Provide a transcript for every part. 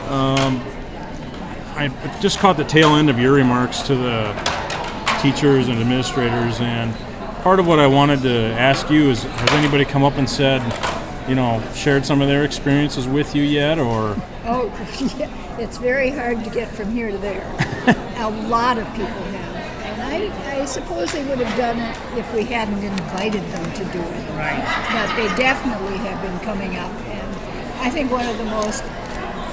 I just caught the tail end of your remarks to the teachers and administrators, and part of what I wanted to ask you is, has anybody come up and said, shared some of their experiences with you yet, or? Oh, yeah. It's very hard to get from here to there. A lot of people have. And I suppose they would have done it if we hadn't invited them to do it. Right. But they definitely have been coming up. And I think one of the most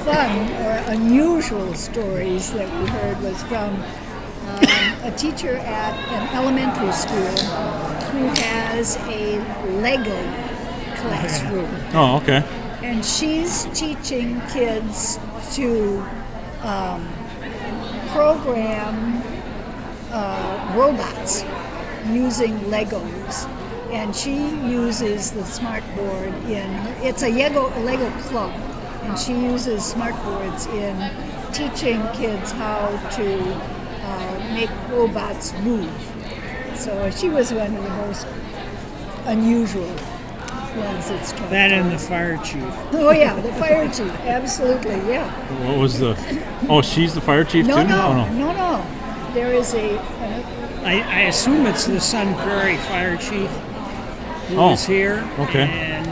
fun or unusual stories that we heard was from a teacher at an elementary school who has a Lego classroom. Oh, okay. And she's teaching kids to program robots using Legos. And she uses the smart board it's a Lego club, and she uses smart boards in teaching kids how to make robots move. So she was one of the most unusual ones that's come. That and the fire chief. Oh yeah, the fire chief, absolutely, yeah. What was she's the fire chief too? No. There is I assume it's the Sun Prairie fire chief who is here. Okay. And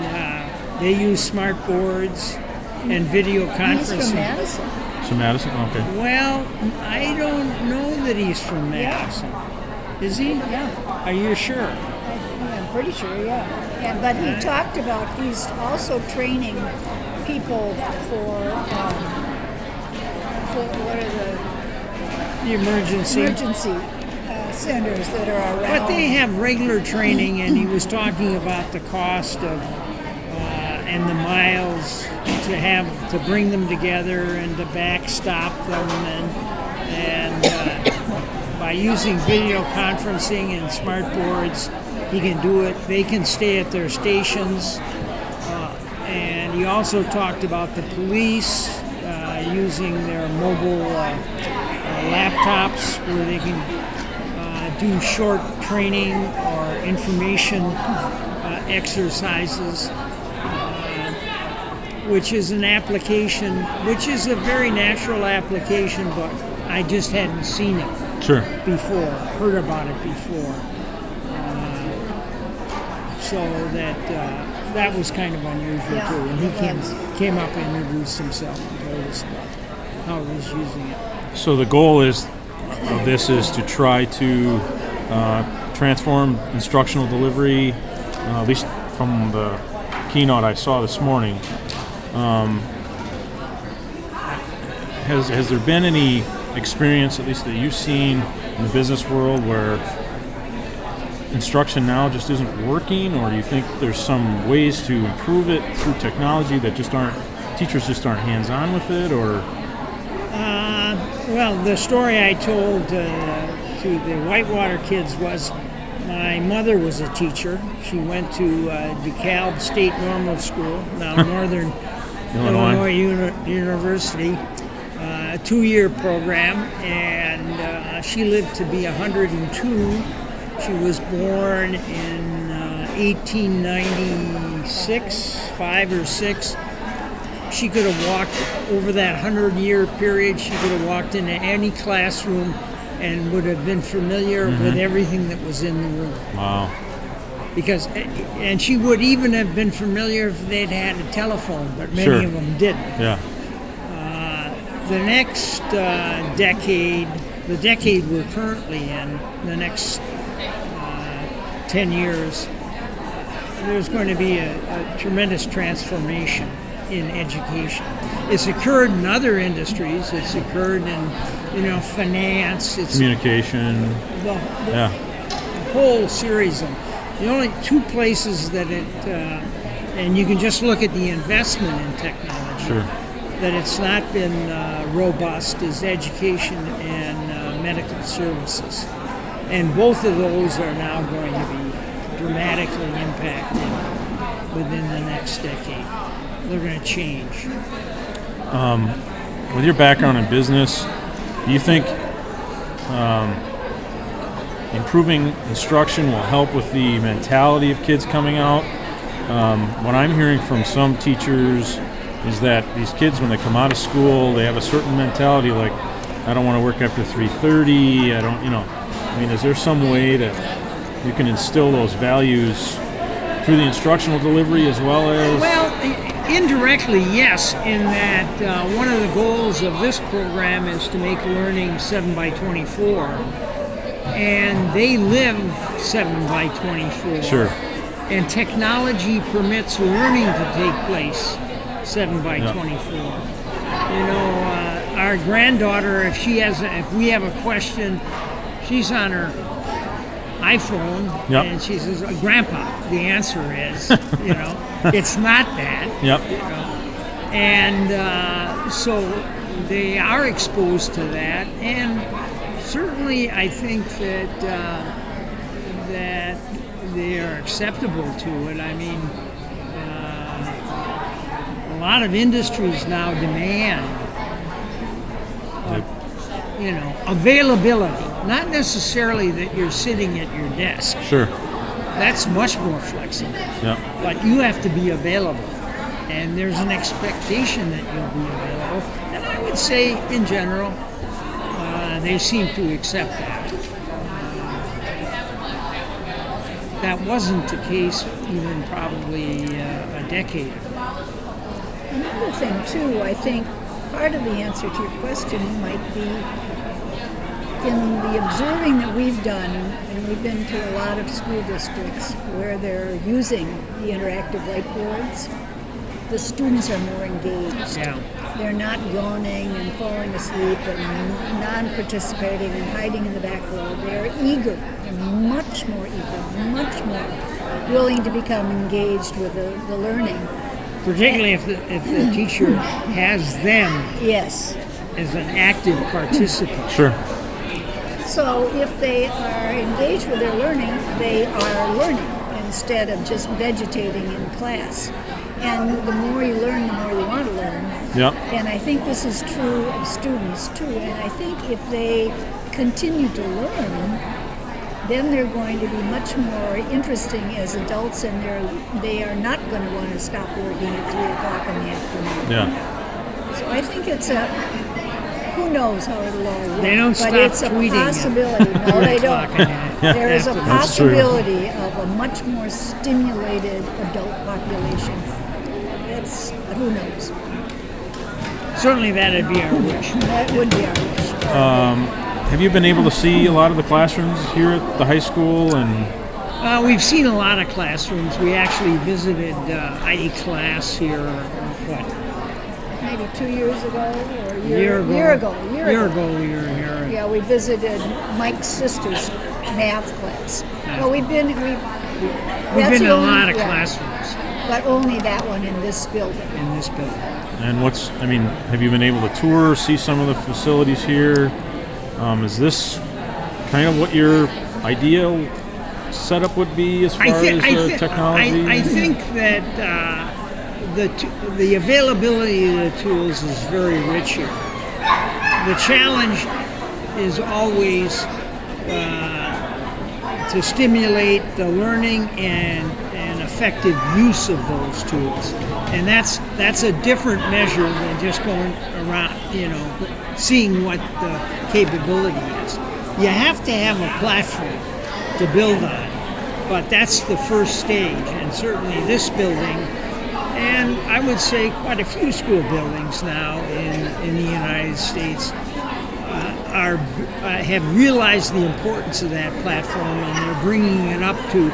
they use smart boards and video conferencing. He's from Madison. From Madison? Okay. Well, I don't know that he's from Madison. Yeah. Is he? Yeah. Are you sure? I'm pretty sure, yeah. But he talked about he's also training people for what are the emergency centers that are around. But they have regular training, and he was talking about the cost of and the miles to bring them together and to backstop them, and by using video conferencing and smart boards, he can do it. They can stay at their stations, and he also talked about the police using their mobile laptops where they can do short training or information exercises, which is an application, which is a very natural application, but I just hadn't seen it before, heard about it before. So that was kind of unusual too. And he came up and introduced himself and told us about how he was using it. So the goal of this is to try to transform instructional delivery, at least from the keynote I saw this morning. Has there been any experience, at least that you've seen in the business world, where instruction now just isn't working, or do you think there's some ways to improve it through technology that teachers just aren't hands-on with it, or? Well, the story I told to the Whitewater kids was my mother was a teacher. She went to DeKalb State Normal School, now Northern Illinois University, a 2-year program, and she lived to be 102. She was born in 1896, 5 or 6. She could have walked over that 100-year period. She could have walked into any classroom and would have been familiar with everything that was in the room. Wow. And she would even have been familiar if they'd had a telephone, but many of them didn't. Yeah. The next decade, the decade we're currently in, the next 10 years, there's going to be a tremendous transformation in education. It's occurred in other industries. It's occurred in, finance. It's communication. The whole series of. The only 2 places that and you can just look at the investment in technology, that it's not been robust, is education and medical services. And both of those are now going to be dramatically impacted within the next decade. They're going to change. With your background in business, do you think improving instruction will help with the mentality of kids coming out? What I'm hearing from some teachers is that these kids, when they come out of school, they have a certain mentality like, I don't want to work after 3:30. I don't, I mean, is there some way that you can instill those values through the instructional delivery as well as? Well, indirectly, yes, in that one of the goals of this program is to make learning 7 by 24, and they live 7 by 24. Sure. And technology permits learning to take place 7 by 24. Our granddaughter, if we have a question, she's on her iPhone, and she says, "Grandpa, the answer is," it's not that. Yep. And so they are exposed to that, and certainly I think that they are acceptable to it. I mean, a lot of industries now demand availability, not necessarily that you're sitting at your desk. Sure. That's much more flexible. Yeah. But you have to be available, and there's an expectation that you'll be available. And I would say, in general, they seem to accept that. That wasn't the case even probably a decade ago. Another thing, too, I think part of the answer to your question might be in the observing that we've done, and we've been to a lot of school districts where they're using the interactive whiteboards, the students are more engaged. Yeah. They're not yawning and falling asleep and non-participating and hiding in the back row. They're eager, and much more willing to become engaged with the learning. Particularly if the teacher has them Yes. as an active participant. Sure. So if they are engaged with their learning, they are learning instead of just vegetating in class. And the more you learn, the more you want to learn. Yep. And I think this is true of students too. And I think if they continue to learn, then they're going to be much more interesting as adults, and they are not going to want to stop working at 3 o'clock in the afternoon. Yeah. So I think it's who knows how it'll all work. They don't stop but it's a tweeting possibility. at No, they 3 o'clock in the don't. There is a afternoon. That's true. possibility of a much more stimulated adult population. That's, who knows. Certainly that'd be our wish. That would be our wish. Have you been able to see a lot of the classrooms here at the high school? And We've seen a lot of classrooms. We actually visited a class here, Maybe 2 years ago or a year ago. year ago. We were here. Yeah, we visited Mike's sister's math class. Well, we've been We've that's been in the a only- lot of yeah, classrooms but only that one in this building. in this building. have you been able to tour, see some of the facilities here? Is this kind of what your ideal setup would be as far as technology? I think that the availability of the tools is very rich here. The challenge is always to stimulate the learning and effective use of those tools, and that's a different measure than just going around, seeing what the capability is. You have to have a platform to build on, but that's the first stage, and certainly this building, and I would say quite a few school buildings now in the United States have realized the importance of that platform, and they're bringing it up to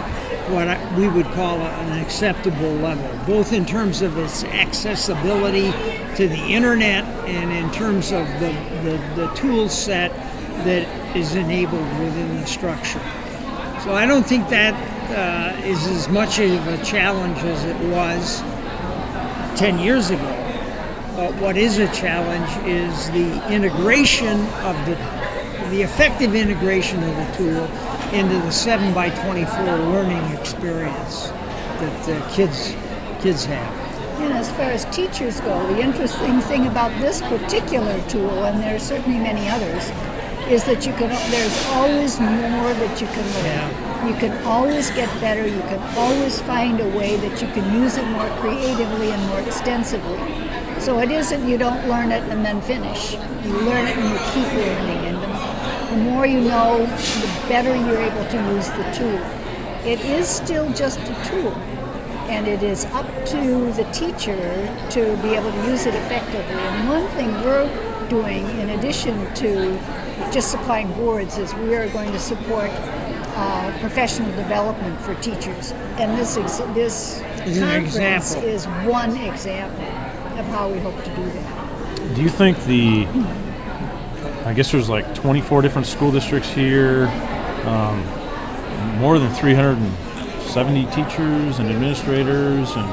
what we would call an acceptable level, both in terms of its accessibility to the internet and in terms of the tool set that is enabled within the structure. So I don't think that is as much of a challenge as it was 10 years ago. But what is a challenge is the integration of the effective integration of the tool into the 7 by 24 learning experience that the kids have. And as far as teachers go, the interesting thing about this particular tool, and there are certainly many others, is that there's always more that you can learn. Yeah. You can always get better. You can always find a way that you can use it more creatively and more extensively. So it isn't you don't learn it and then finish. You learn it and you keep learning. And the more you know, the better you're able to use the tool. It is still just a tool. And it is up to the teacher to be able to use it effectively. And one thing we're doing, in addition to just supplying boards, is we are going to support professional development for teachers. And this conference is one example of how we hope to do that. Do you think I guess there's like 24 different school districts here, more than 370 teachers and administrators, and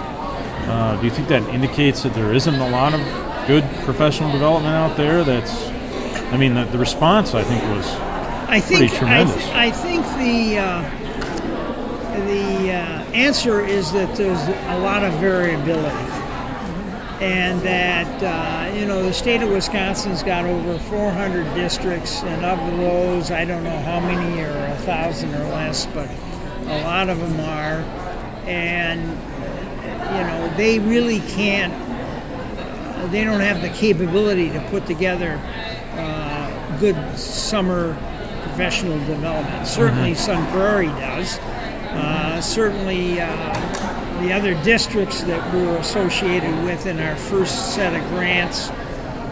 do you think that indicates that there isn't a lot of good professional development out there? The response, I think, was pretty tremendous. I think the answer is that there's a lot of variability, and that the state of Wisconsin's got over 400 districts, and of those, I don't know how many are 1,000 or less, but a lot of them are, and they really can't. They don't have the capability to put together good summer professional development. Certainly, Sun Prairie does. Certainly, the other districts that we're associated with in our first set of grants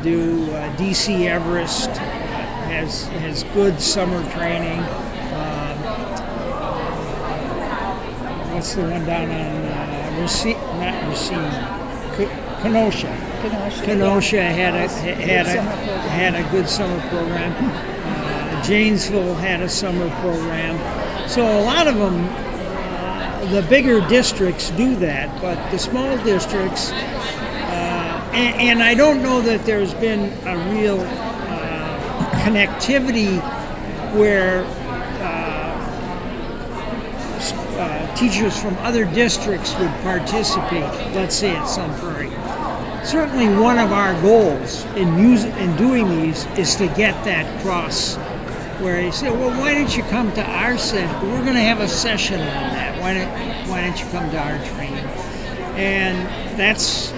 do. DC Everest has good summer training. What's the one down on Kenosha. Kenosha had a good summer program. Janesville had a summer program. So a lot of them, the bigger districts do that, but the small districts, and I don't know that there's been a real connectivity where teachers from other districts would participate, let's say at Sun Prairie. Certainly one of our goals in doing these is to get that cross, where you say, well, why don't you come to our session? We're going to have a session on that. Why don't you come to our training? And that's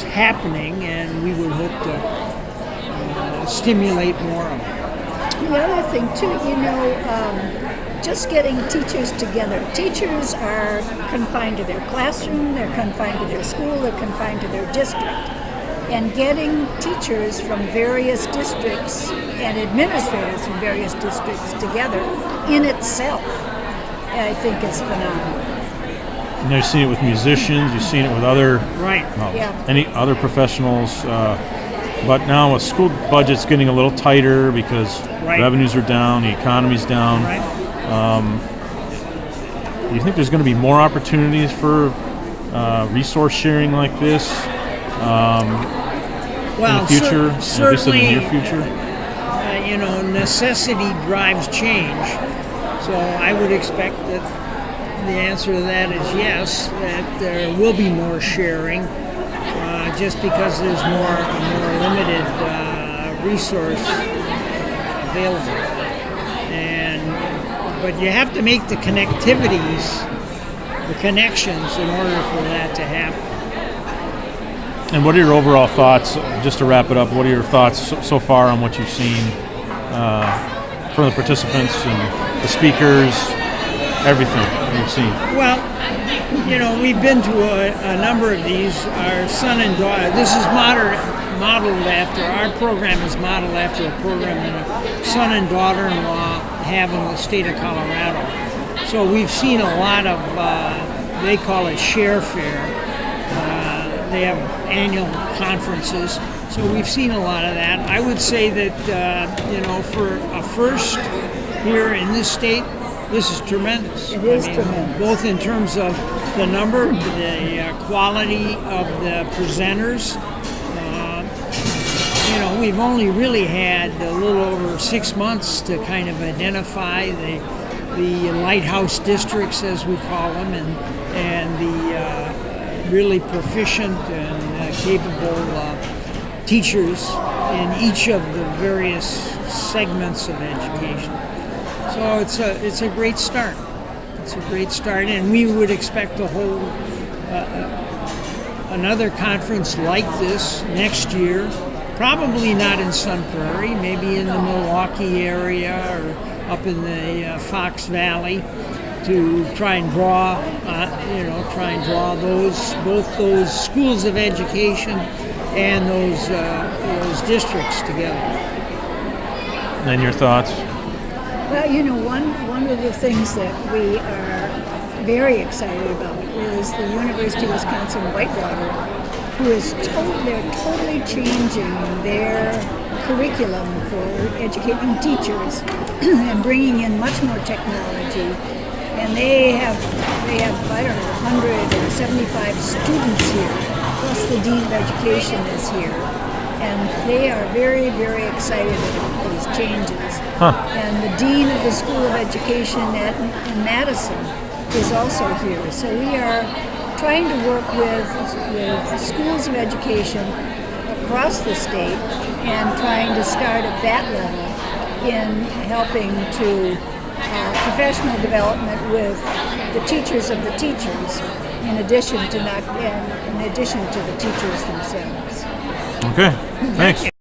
happening, and we would hope to stimulate more of it. The other thing too, just getting teachers together. Teachers are confined to their classroom, they're confined to their school, they're confined to their district. And getting teachers from various districts and administrators from various districts together in itself, I think, is phenomenal. And you've seen it with musicians, you've seen it with other any other professionals. But now with school budgets getting a little tighter because revenues are down, the economy's down. Do you think there's going to be more opportunities for resource sharing like this in the future, at least in the near future? Necessity drives change. So I would expect that the answer to that is yes, that there will be more sharing, just because there's a more limited resource available. But you have to make the connections in order for that to happen. And what are your overall thoughts, just to wrap it up, what are your thoughts so far on what you've seen from the participants and the speakers, everything you've seen? Well, we've been to a number of these. Our son and daughter, this is modeled after, our program is modeled after a program that a son and daughter-in-law have in the state of Colorado. So we've seen a lot of, they call it share fair. They have annual conferences. So we've seen a lot of that. I would say that, for a first here in this state, this is tremendous. It is tremendous. Both in terms of the number, the quality of the presenters. We've only really had a little over 6 months to kind of identify the lighthouse districts, as we call them, and the really proficient and capable teachers in each of the various segments of education. So it's a great start. It's a great start, and we would expect to hold another conference like this next year. Probably not in Sun Prairie, maybe in the Milwaukee area or up in the Fox Valley, to try and draw, both those schools of education and those districts together. And your thoughts? Well, one of the things that we are very excited about is the University of Wisconsin Whitewater, who is they're totally changing their curriculum for educating teachers and bringing in much more technology. And they have I don't know 175 students here, plus the Dean of Education is here. And they are very, very excited about these changes. And the Dean of the School of Education in Madison is also here. So we are trying to work with schools of education across the state and trying to start at that level in helping to professional development with the teachers of the teachers, in addition to the teachers themselves. Okay, thanks.